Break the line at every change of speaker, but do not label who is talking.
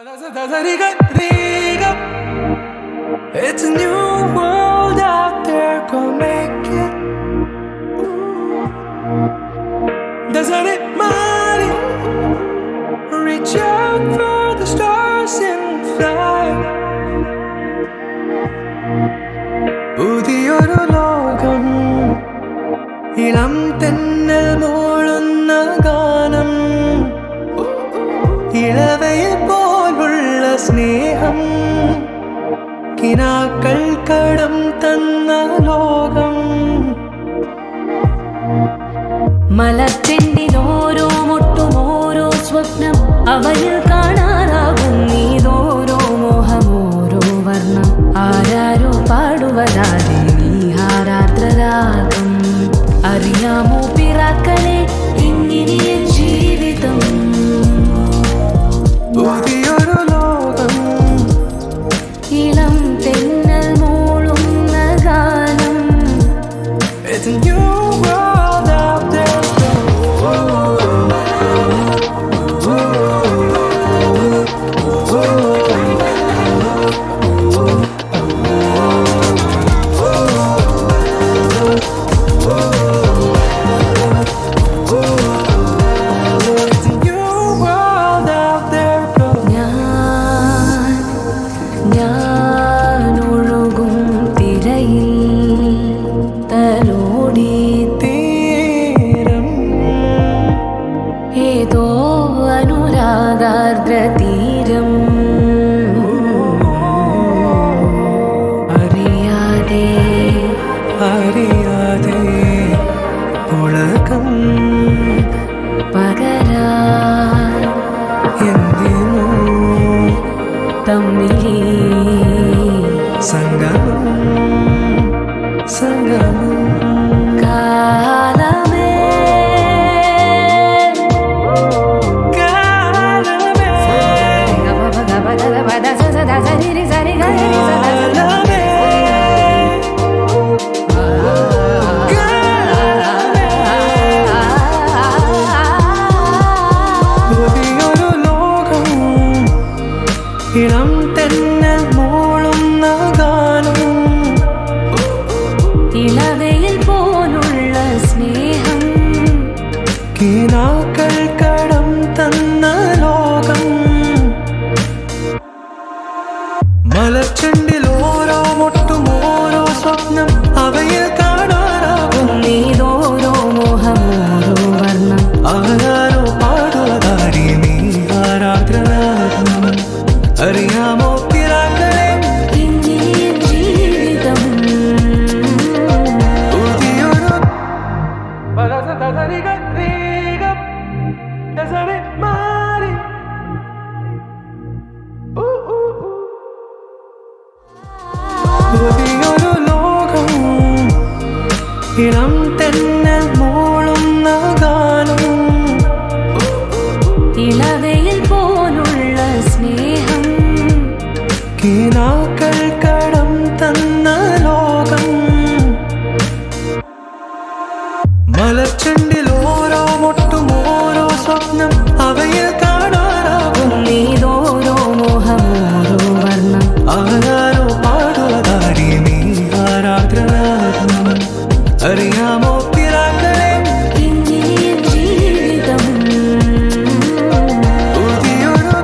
It's a new world out there, go make it. Doesn't it matter? Reach out for the stars and fly. പുതിയൊരു ലോകം, ഇളം തെന്നൽ മൂളുന്ന ഗാനം, ഇളവയിൽ പോലുള്ള സ്നേഹം, കിനാക്കൾ കടം തന്ന ലോകം.
മലച്ചെണ്ടിലോരോ മുട്ടും ഓരോ സ്വപ്നം, അവയിൽ കാണാനാകും നീതോരോ മോഹം, ഓരോ വർണ്ണം. ആരാരോ പാടുവതാതെ നീഹാരാർദ്രരാഗം. അറിയാമോ പിറാക്കളെ ഇങ്ങിനിയ ജീവിതം?
പുതിയൊരു ലോകം,
ഇളം തെന്നൽ മൂളുന്ന ഗാനം.
It's a new world out there.
ഏതോ അനുരാഗാർദ്രതീരം, അറിയാതെ
അറിയാതെ ഉലകം
പകരാൻ
എന്തിനോ
തമ്മിലേ
സംഗമം സംഗമം.
കാലമേ
പുതിയൊരു ലോകം, ഇളം തെന്നൽ മൂളുന്ന ഗാനം,
ഇളവയിൽ പോലുള്ള സ്നേഹം,
കിനാക്കൾ കടം തന്ന ലോകം. മലച്ചെണ്ടിൽ ഓരോ മുട്ടും ഓരോ സ്വപ്നം, അവയിൽ കാണാനാകും
നീതോരോ മോഹം, ഓരോ വർണ്ണം.
ആരാരോ പാടുവതാടി നീ ആരാധനാകും. അറിയാമോ പിറാക്കളെ
ഇങ്ങിനിയ ജീവിതം?
പുതിയൊരു പുതിയൊരു ലോകം, ഇളം തെന്നൽ മൂളുന്ന ഗാനം,
ഇളവയിൽ പോലുള്ള സ്നേഹം,
കിനാക്കൾ കടം തന്ന ലോകം. മലച്ചെണ്ടിൽ ഓരോ മുട്ടും ഓരോ സ്വപ്നം, അവയിൽ കാണാനാകും
നീതോരോ മോഹം, ഓരോ വർണ്ണം.
ആരാരോ പാടുവതാടി നീ ആരാധനാകും. അറിയാമോ പിറാക്കളെ
ഇങ്ങിനിയ ജീവിതം?
പുതിയൊരു